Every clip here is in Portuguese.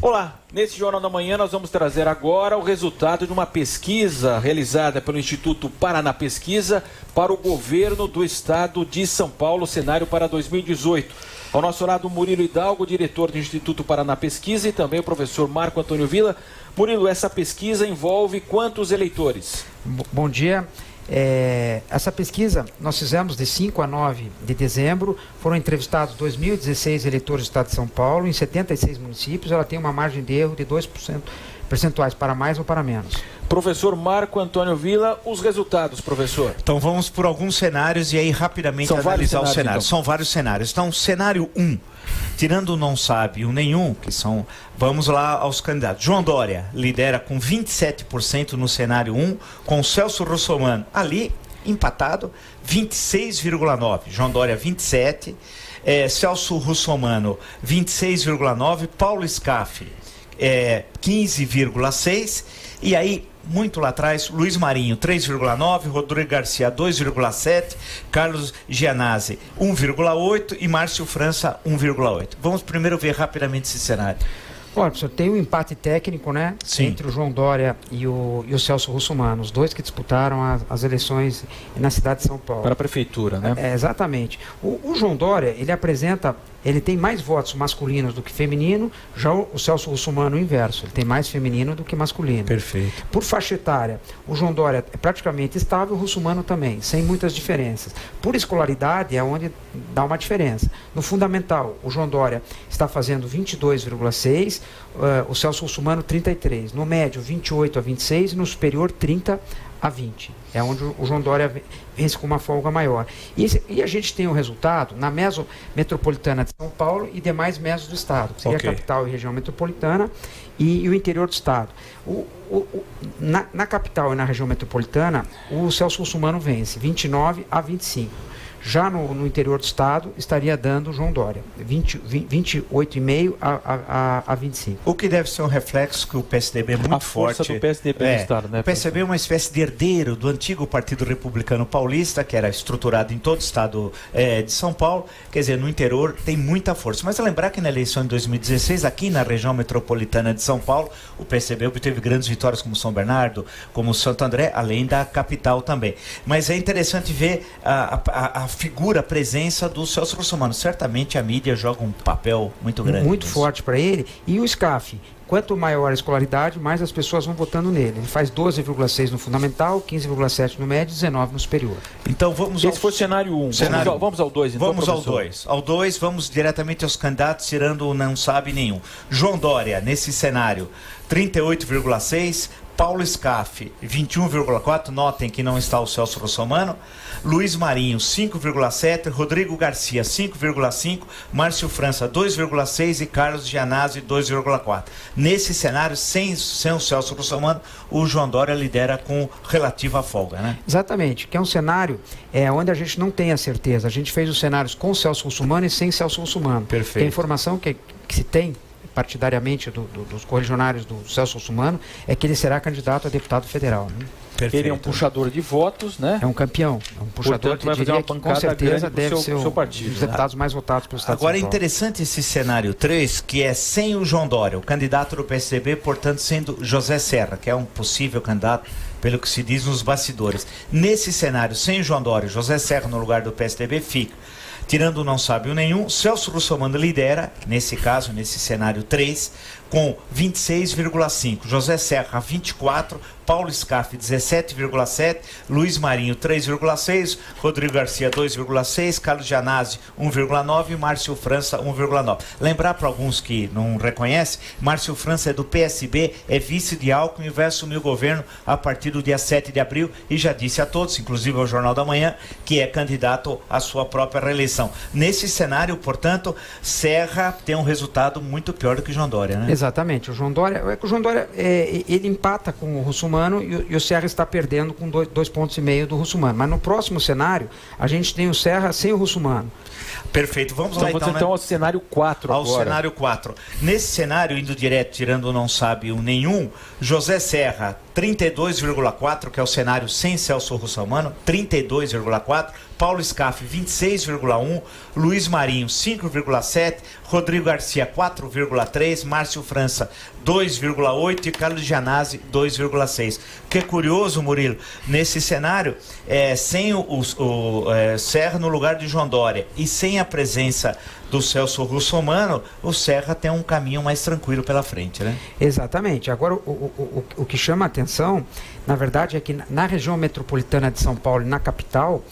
Olá, nesse Jornal da Manhã nós vamos trazer agora o resultado de uma pesquisa realizada pelo Instituto Paraná Pesquisa para o governo do estado de São Paulo, cenário para 2018. Ao nosso lado, Murilo Hidalgo, diretor do Instituto Paraná Pesquisa, e também o professor Marco Antônio Villa. Murilo, essa pesquisa envolve quantos eleitores? Bom dia. Essa pesquisa nós fizemos de 5 a 9 de dezembro, foram entrevistados 2.016 eleitores do estado de São Paulo, em 76 municípios. Ela tem uma margem de erro de 2% percentuais para mais ou para menos. Professor Marco Antônio Villa, os resultados, professor. Então vamos por alguns cenários e aí rapidamente analisar os cenários. Então. São vários cenários. Então, cenário 1, tirando o não sabe e o nenhum, que são... Vamos lá aos candidatos. João Dória lidera com 27% no cenário 1, com Celso Russomano ali, empatado, 26,9%. João Dória, 27%. Celso Russomano, 26,9%. Paulo Scaff, 15,6%. E aí, muito lá atrás, Luiz Marinho, 3,9%, Rodrigo Garcia, 2,7%, Carlos Gianazzi, 1,8% e Márcio França, 1,8%. Vamos primeiro ver rapidamente esse cenário. Olha, professor, tem um empate técnico, né? Sim. Entre o João Dória e o Celso Russomano, os dois que disputaram as eleições na cidade de São Paulo. Para a prefeitura, né? Exatamente. O João Dória, ele tem mais votos masculinos do que feminino, já o Celso Russomano o inverso, ele tem mais feminino do que masculino. Perfeito. Por faixa etária, o João Dória é praticamente estável, o Russomano também, sem muitas diferenças. Por escolaridade é onde dá uma diferença. No fundamental, o João Dória está fazendo 22,6%, o Celso Russomano 33%, no médio 28 a 26% e no superior 30 a 20%. É onde o João Dória vence com uma folga maior. E a gente tem o resultado na meso metropolitana de São Paulo e demais mesos do estado, que seria a capital e região metropolitana e o interior do estado. Na capital e na região metropolitana, o Celso Russomano vence 29 a 25%. Já no interior do estado, estaria dando o João Dória, 28,5% a 25%. O que deve ser um reflexo que o PSDB é muito forte. A força do PSDB no estado, né? O PSDB é uma espécie de herdeiro do antigo Partido Republicano Paulista, que era estruturado em todo o estado de São Paulo. Quer dizer, no interior tem muita força. Mas é lembrar que na eleição de 2016, aqui na região metropolitana de São Paulo, o PSDB obteve grandes vitórias como São Bernardo, como Santo André, além da capital também. Mas é interessante ver a figura, a presença do Celso Russomano. Certamente a mídia joga um papel muito grande. Muito forte para ele. E o Scaff, quanto maior a escolaridade, mais as pessoas vão votando nele. Ele faz 12,6% no fundamental, 15,7% no médio, 19% no superior. Então vamos Esse foi o cenário 1. Vamos ao 2, então, vamos professor. ao 2. Ao 2, vamos diretamente aos candidatos, tirando o não sabe nenhum. João Dória, nesse cenário, 38,6%. Paulo Scaff, 21,4%, notem que não está o Celso Russomano. Luiz Marinho, 5,7%, Rodrigo Garcia, 5,5%, Márcio França, 2,6% e Carlos Gianazzi, 2,4%. Nesse cenário, sem o Celso Russomano, o João Dória lidera com relativa folga, né? Exatamente, que é um cenário onde a gente não tem a certeza. A gente fez os cenários com Celso Russomano e sem Celso Russomano. Perfeito. A informação que se tem partidariamente dos correligionários do Celso Russomano é que ele será candidato a deputado federal, né? Perfeito. Ele é um puxador de votos, né? É um campeão, é um puxador. Portanto, vai fazer uma pancada, com certeza deve ser seu partido, dos deputados mais votados pelo estado Agora de é São Paulo. interessante esse cenário 3, que é sem o João Dória, o candidato do PSDB, portanto sendo José Serra, que é um possível candidato, pelo que se diz nos bastidores. Nesse cenário, sem o João Dória, José Serra no lugar do PSDB fica. Tirando o não sabe o nenhum, Celso Russomano lidera, nesse caso, nesse cenário 3, com 26,5%. José Serra, 24%. Paulo Scaff, 17,7%. Luiz Marinho, 3,6%. Rodrigo Garcia, 2,6%. Carlos Gianazzi, 1,9%. E Márcio França, 1,9%. Lembrar para alguns que não reconhecem, Márcio França é do PSB, é vice de Alckmin e vai assumir o governo a partir do dia 7 de abril e já disse a todos, inclusive ao Jornal da Manhã, que é candidato à sua própria reeleição. Nesse cenário, portanto, Serra tem um resultado muito pior do que João Dória, né? Exatamente. O João Dória, ele empata com o Russomano e o Serra está perdendo com 2,5 pontos do Russomano. Mas no próximo cenário, a gente tem o Serra sem o Russomano. Perfeito. Vamos lá então ao cenário 4 agora. Ao cenário 4. Nesse cenário, indo direto, tirando o não sabe o nenhum, José Serra 32,4, que é o cenário sem Celso Russomano, 32,4. Paulo Scaff, 26,1. Luiz Marinho, 5,7. Rodrigo Garcia, 4,3. Márcio França, 2,8. E Carlos Gianazzi, 2,6. O que é curioso, Murilo, nesse cenário, sem o Serra no lugar de João Dória e sem a presença do Celso Russomano, o Serra tem um caminho mais tranquilo pela frente, né? Exatamente. Agora, o que chama a atenção, na verdade, é que na região metropolitana de São Paulo e na capital,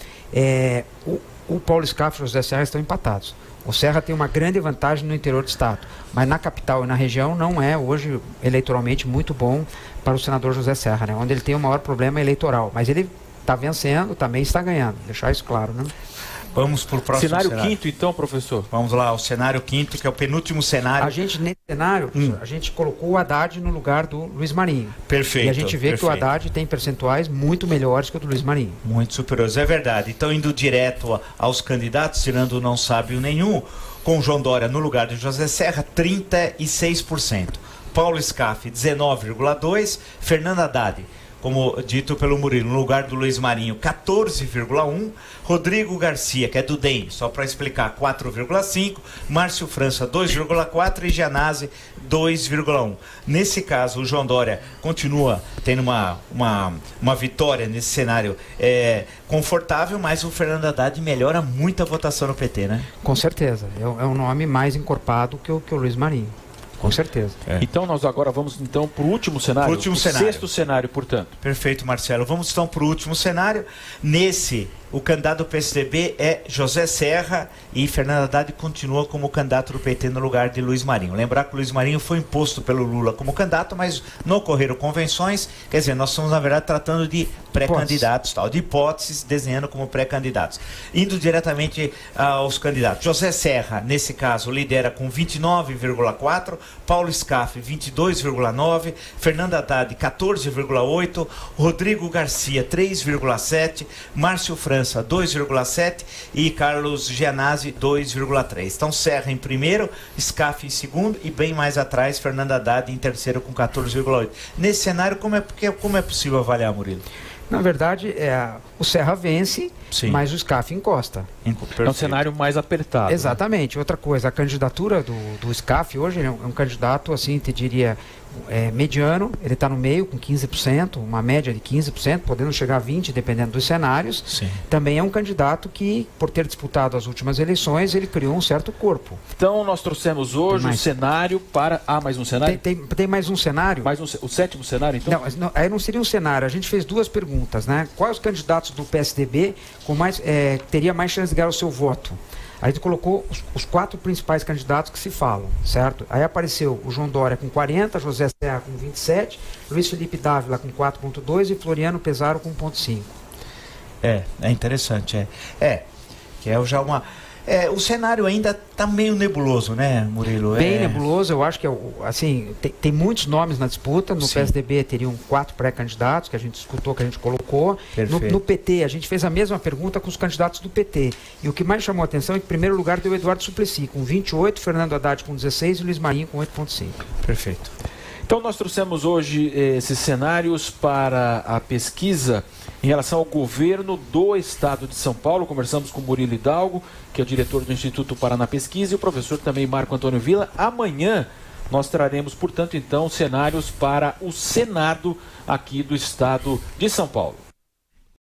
o Paulo Scaff e o José Serra estão empatados. O Serra tem uma grande vantagem no interior do estado, mas na capital e na região não é hoje eleitoralmente muito bom para o senador José Serra, né? Onde ele tem o maior problema eleitoral, mas ele está vencendo, também está ganhando, deixar isso claro, né? Vamos para o próximo cenário. Quinto, então, professor. Vamos lá, o cenário quinto, que é o penúltimo cenário. A gente, nesse cenário, a gente colocou o Haddad no lugar do Luiz Marinho. Perfeito. E a gente vê que o Haddad tem percentuais muito melhores que o do Luiz Marinho. Muito superiores, é verdade. Então, indo direto aos candidatos, tirando o não sábio nenhum, com João Dória no lugar de José Serra, 36%. Paulo Scaff, 19,2%. Fernando Haddad, como dito pelo Murilo, no lugar do Luiz Marinho, 14,1%. Rodrigo Garcia, que é do DEM, só para explicar, 4,5%. Márcio França, 2,4%. E Gianazzi, 2,1%. Nesse caso, o João Dória continua tendo uma vitória nesse cenário confortável, mas o Fernando Haddad melhora muito a votação no PT, né? Com certeza. É um nome mais encorpado que o Luiz Marinho. Com certeza. Então nós agora vamos para o último cenário. Sexto cenário, portanto. Perfeito, Marcelo. Vamos então para o último cenário. Nesse, o candidato do PSDB é José Serra e Fernando Haddad continua como candidato do PT no lugar de Luiz Marinho. Lembrar que o Luiz Marinho foi imposto pelo Lula como candidato, mas não ocorreram convenções. Quer dizer, nós estamos, na verdade, tratando de pré-candidatos, de hipóteses, desenhando como pré-candidatos. Indo diretamente aos candidatos. José Serra, nesse caso, lidera com 29,4%. Paulo Scaff, 22,9%. Fernando Haddad, 14,8%. Rodrigo Garcia, 3,7%. Márcio França, 2,7%. E Carlos Gianazzi, 2,3%. Então, Serra em primeiro, Scaff em segundo e bem mais atrás, Fernando Haddad em terceiro com 14,8%. Nesse cenário, como é possível avaliar, Murilo? Na verdade, o Serra vence, mas o Scaff encosta. É um cenário mais apertado. Exatamente. Né? Outra coisa, a candidatura do Scaff hoje é um candidato, assim, te diria, mediano. Ele está no meio com 15%, uma média de 15%, podendo chegar a 20%, dependendo dos cenários. Sim. Também é um candidato que, por ter disputado as últimas eleições, ele criou um certo corpo. Então, nós trouxemos hoje um cenário para... mais um cenário? Tem mais um cenário. O sétimo cenário, então? Não, aí não seria um cenário. A gente fez duas perguntas, né? Quais os candidatos do PSDB teria mais chance de ganhar o seu voto? Aí a gente colocou os 4 principais candidatos que se falam, certo? Aí apareceu o João Dória com 40%, José Serra com 27%, Luiz Felipe Dávila com 4,2% e Floriano Pesaro com 1,5%. É interessante, que é já uma... o cenário ainda está meio nebuloso, né, Murilo? Bem nebuloso, eu acho que assim, tem muitos nomes na disputa. No PSDB teriam 4 pré-candidatos que a gente escutou, que a gente colocou. No PT, a gente fez a mesma pergunta com os candidatos do PT. E o que mais chamou a atenção é que, em primeiro lugar, deu o Eduardo Suplicy, com 28%, Fernando Haddad com 16% e Luiz Marinho com 8,5%. Perfeito. Então nós trouxemos hoje esses cenários para a pesquisa em relação ao governo do estado de São Paulo. Conversamos com o Murilo Hidalgo, que é o diretor do Instituto Paraná Pesquisa, e o professor também Marco Antônio Villa. Amanhã nós traremos, portanto, então, cenários para o Senado aqui do estado de São Paulo.